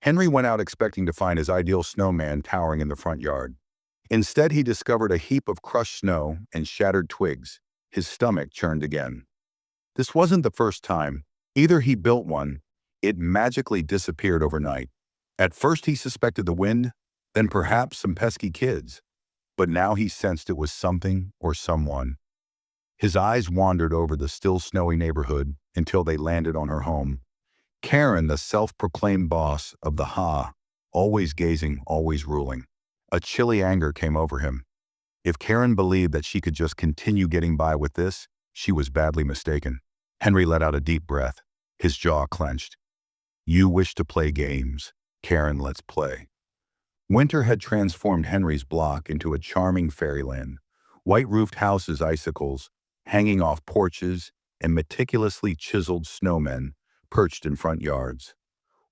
Henry went out expecting to find his ideal snowman towering in the front yard. Instead, he discovered a heap of crushed snow and shattered twigs. His stomach churned again. This wasn't the first time. Either he built one, it magically disappeared overnight. At first he suspected the wind, then perhaps some pesky kids. But now he sensed it was something or someone. His eyes wandered over the still snowy neighborhood until they landed on her home. Karen, the self-proclaimed boss of the HOA, always gazing, always ruling. A chilly anger came over him. If Karen believed that she could just continue getting by with this, she was badly mistaken. Henry let out a deep breath. His jaw clenched. You wish to play games. Karen, let's play. Winter had transformed Henry's block into a charming fairyland. White-roofed houses, icicles, hanging off porches, and meticulously chiseled snowmen perched in front yards.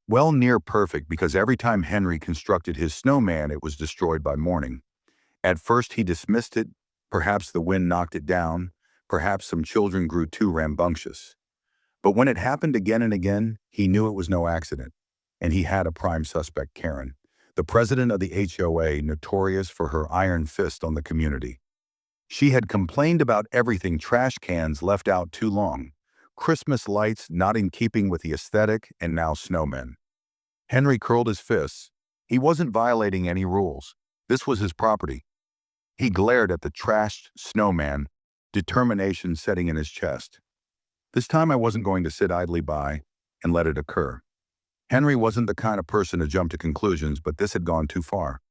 Well, near perfect, because every time Henry constructed his snowman, it was destroyed by morning. At first he dismissed it. Perhaps the wind knocked it down. Perhaps some children grew too rambunctious. But when it happened again and again, he knew it was no accident. And he had a prime suspect, Karen, the president of the HOA, notorious for her iron fist on the community. She had complained about everything: trash cans left out too long, Christmas lights not in keeping with the aesthetic, and now snowmen. Henry curled his fists. He wasn't violating any rules. This was his property. He glared at the trashed snowman, determination setting in his chest. This time I wasn't going to sit idly by and let it occur. Henry wasn't the kind of person to jump to conclusions, but this had gone too far.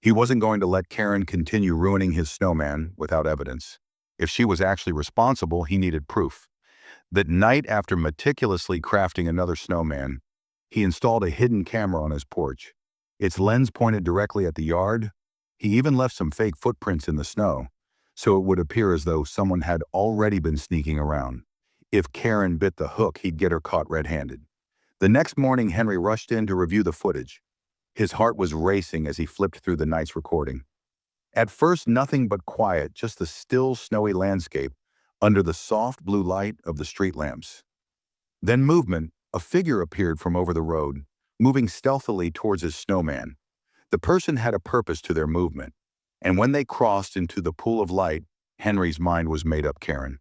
He wasn't going to let Karen continue ruining his snowman without evidence. If she was actually responsible, he needed proof. That night, after meticulously crafting another snowman, he installed a hidden camera on his porch. Its lens pointed directly at the yard. He even left some fake footprints in the snow, so it would appear as though someone had already been sneaking around. If Karen bit the hook, he'd get her caught red-handed. The next morning, Henry rushed in to review the footage. His heart was racing as he flipped through the night's recording. At first, nothing but quiet, just the still, snowy landscape under the soft blue light of the street lamps. Then movement. A figure appeared from over the road, moving stealthily towards his snowman. The person had a purpose to their movement, and when they crossed into the pool of light, Henry's mind was made up. Karen.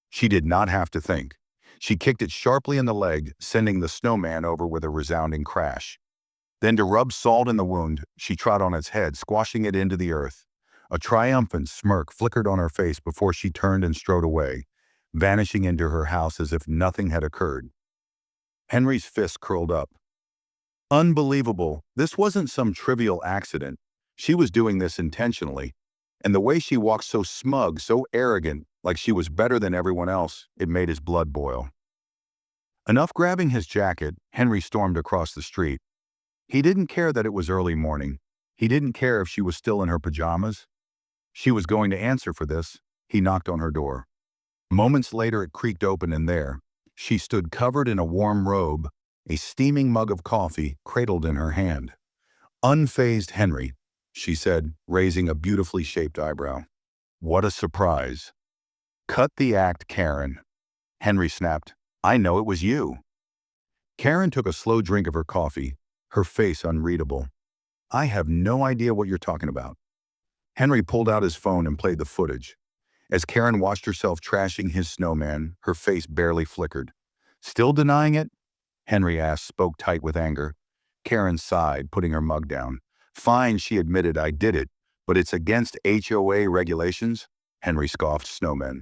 She did not have to think. She kicked it sharply in the leg, sending the snowman over with a resounding crash. Then, to rub salt in the wound, she trod on its head, squashing it into the earth. A triumphant smirk flickered on her face before she turned and strode away, vanishing into her house as if nothing had occurred. Henry's fist curled up. Unbelievable. This wasn't some trivial accident. She was doing this intentionally. And the way she walked, so smug, so arrogant, like she was better than everyone else, it made his blood boil. Enough. Grabbing his jacket, Henry stormed across the street. He didn't care that it was early morning. He didn't care if she was still in her pajamas. She was going to answer for this. He knocked on her door. Moments later, it creaked open, and there she stood, covered in a warm robe, a steaming mug of coffee cradled in her hand. Unfazed. Henry, she said, raising a beautifully shaped eyebrow. What a surprise. Cut the act, Karen. Henry snapped. I know it was you. Karen took a slow drink of her coffee, her face unreadable. I have no idea what you're talking about. Henry pulled out his phone and played the footage. As Karen watched herself trashing his snowman, her face barely flickered. Still denying it? Henry asked, spoke tight with anger. Karen sighed, putting her mug down. Fine, she admitted, I did it, but it's against HOA regulations? Henry scoffed. Snowmen.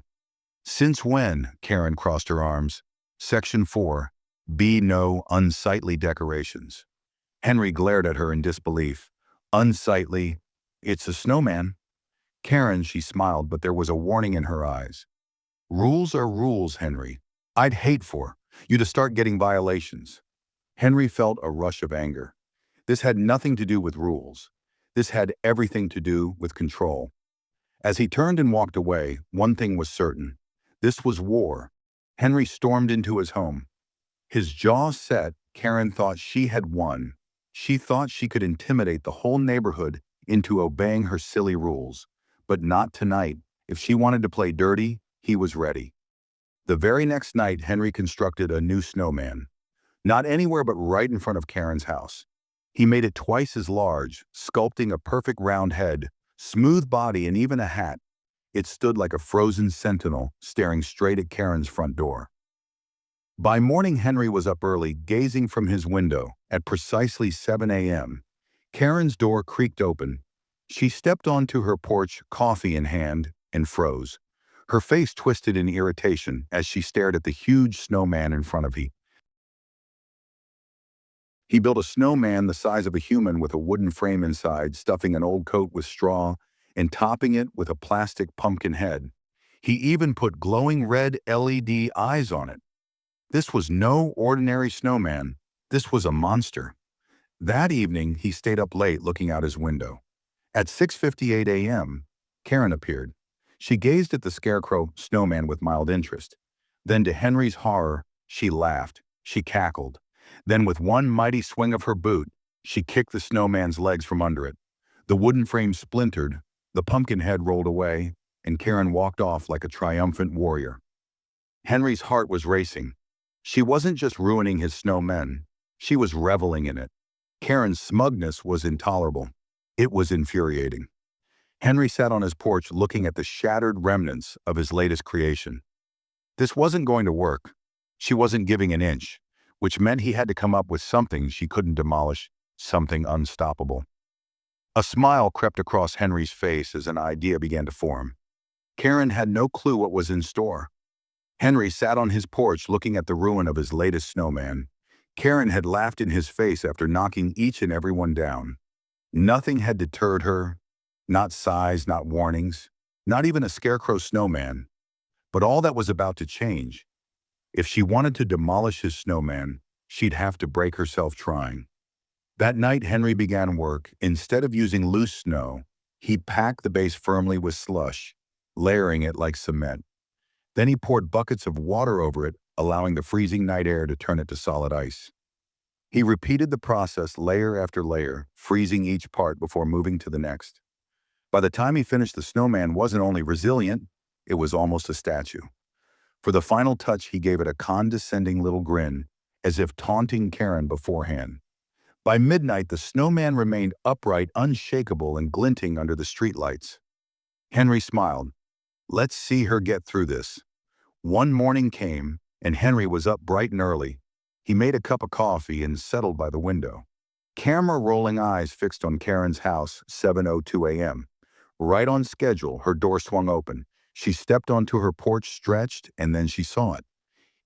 Since when? Karen crossed her arms. Section 4. B. No unsightly decorations. Henry glared at her in disbelief. Unsightly? It's a snowman. Karen, she smiled, but there was a warning in her eyes. Rules are rules, Henry. I'd hate for you to start getting violations. Henry felt a rush of anger. This had nothing to do with rules. This had everything to do with control. As he turned and walked away, one thing was certain. This was war. Henry stormed into his home. His jaw set. Karen thought she had won. She thought she could intimidate the whole neighborhood into obeying her silly rules. But not tonight. If she wanted to play dirty, he was ready. The very next night, Henry constructed a new snowman. Not anywhere but right in front of Karen's house. He made it twice as large, sculpting a perfect round head, smooth body, and even a hat. It stood like a frozen sentinel, staring straight at Karen's front door. By morning, Henry was up early, gazing from his window. At precisely 7 a.m., Karen's door creaked open. She stepped onto her porch, coffee in hand, and froze. Her face twisted in irritation as she stared at the huge snowman in front of her. He built a snowman the size of a human with a wooden frame inside, stuffing an old coat with straw and topping it with a plastic pumpkin head. He even put glowing red LED eyes on it. This was no ordinary snowman. This was a monster. That evening, he stayed up late looking out his window. At 6:58 a.m., Karen appeared. She gazed at the scarecrow snowman with mild interest. Then, to Henry's horror, she laughed. She cackled. Then, with one mighty swing of her boot, she kicked the snowman's legs from under it. The wooden frame splintered, the pumpkin head rolled away, and Karen walked off like a triumphant warrior. Henry's heart was racing. She wasn't just ruining his snowmen, she was reveling in it. Karen's smugness was intolerable. It was infuriating. Henry sat on his porch looking at the shattered remnants of his latest creation. This wasn't going to work. She wasn't giving an inch, which meant he had to come up with something she couldn't demolish, something unstoppable. A smile crept across Henry's face as an idea began to form. Karen had no clue what was in store. Henry sat on his porch looking at the ruin of his latest snowman. Karen had laughed in his face after knocking each and every one down. Nothing had deterred her, not size, not warnings, not even a scarecrow snowman. But all that was about to change. If she wanted to demolish his snowman, she'd have to break herself trying. That night, Henry began work. Instead of using loose snow, he packed the base firmly with slush, layering it like cement. Then he poured buckets of water over it, allowing the freezing night air to turn it to solid ice. He repeated the process layer after layer, freezing each part before moving to the next. By the time he finished, the snowman wasn't only resilient, it was almost a statue. For the final touch, he gave it a condescending little grin, as if taunting Karen beforehand. By midnight, the snowman remained upright, unshakable, and glinting under the streetlights. Henry smiled. Let's see her get through this. One morning came, and Henry was up bright and early. He made a cup of coffee and settled by the window. Camera rolling eyes fixed on Karen's house, 7:02 a.m. Right on schedule, her door swung open. She stepped onto her porch, stretched, and then she saw it.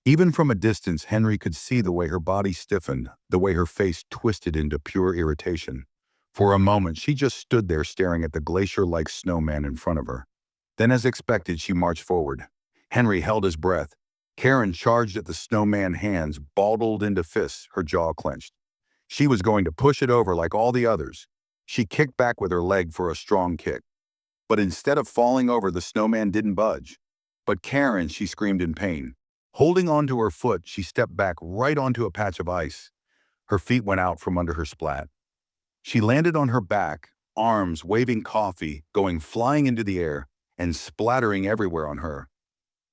Even from a distance, Henry could see the way her body stiffened, the way her face twisted into pure irritation. For a moment, she just stood there staring at the glacier-like snowman in front of her. Then, as expected, she marched forward. Henry held his breath. Karen charged at the snowman's hands, balled into fists, her jaw clenched. She was going to push it over like all the others. She kicked back with her leg for a strong kick. But instead of falling over, the snowman didn't budge. But Karen, she screamed in pain. Holding onto her foot, she stepped back right onto a patch of ice. Her feet went out from under her splat. She landed on her back, arms waving coffee, going flying into the air and splattering everywhere on her.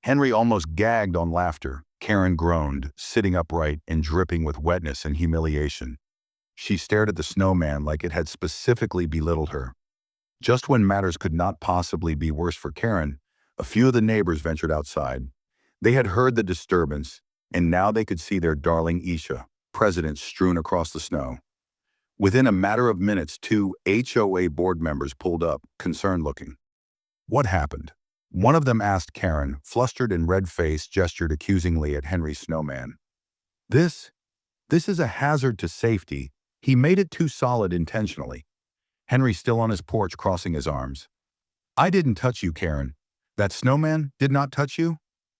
Henry almost gagged on laughter. Karen groaned, sitting upright and dripping with wetness and humiliation. She stared at the snowman like it had specifically belittled her. Just when matters could not possibly be worse for Karen, a few of the neighbors ventured outside. They had heard the disturbance, and now they could see their darling Isha, president, strewn across the snow. Within a matter of minutes, 2 HOA board members pulled up, concerned-looking. What happened? One of them asked Karen, flustered and red-faced, gestured accusingly at Henry's snowman. This is a hazard to safety. He made it too solid intentionally. Henry still on his porch, crossing his arms. I didn't touch you, Karen. That snowman did not touch you?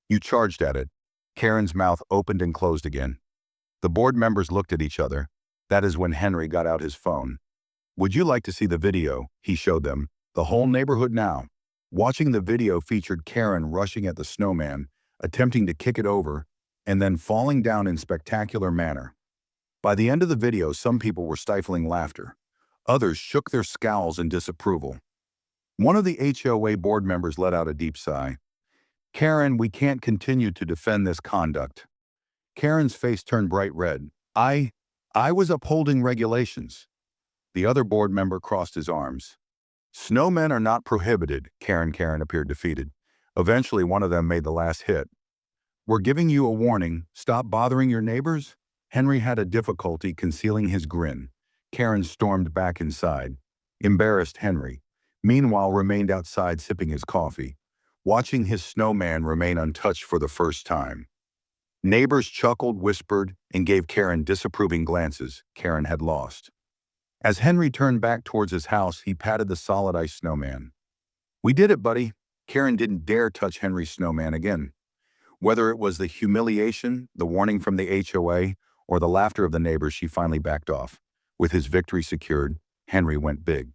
You charged at it. Karen's mouth opened and closed again. The board members looked at each other. That is when Henry got out his phone. Would you like to see the video? He showed them. The whole neighborhood now. Watching the video featured Karen rushing at the snowman, attempting to kick it over, and then falling down in spectacular manner. By the end of the video, some people were stifling laughter. Others shook their scowls in disapproval. One of the HOA board members let out a deep sigh. Karen, we can't continue to defend this conduct. Karen's face turned bright red. I I was upholding regulations. The other board member crossed his arms. Snowmen are not prohibited, Karen appeared defeated. Eventually, one of them made the last hit. We're giving you a warning. Stop bothering your neighbors? Henry had a difficulty concealing his grin. Karen stormed back inside. Embarrassed Henry, meanwhile, remained outside sipping his coffee, watching his snowman remain untouched for the first time. Neighbors chuckled, whispered, and gave Karen disapproving glances. Karen had lost. As Henry turned back towards his house, he patted the solid ice snowman. We did it, buddy. Karen didn't dare touch Henry's snowman again. Whether it was the humiliation, the warning from the HOA, or the laughter of the neighbors, she finally backed off. With his victory secured, Henry went big.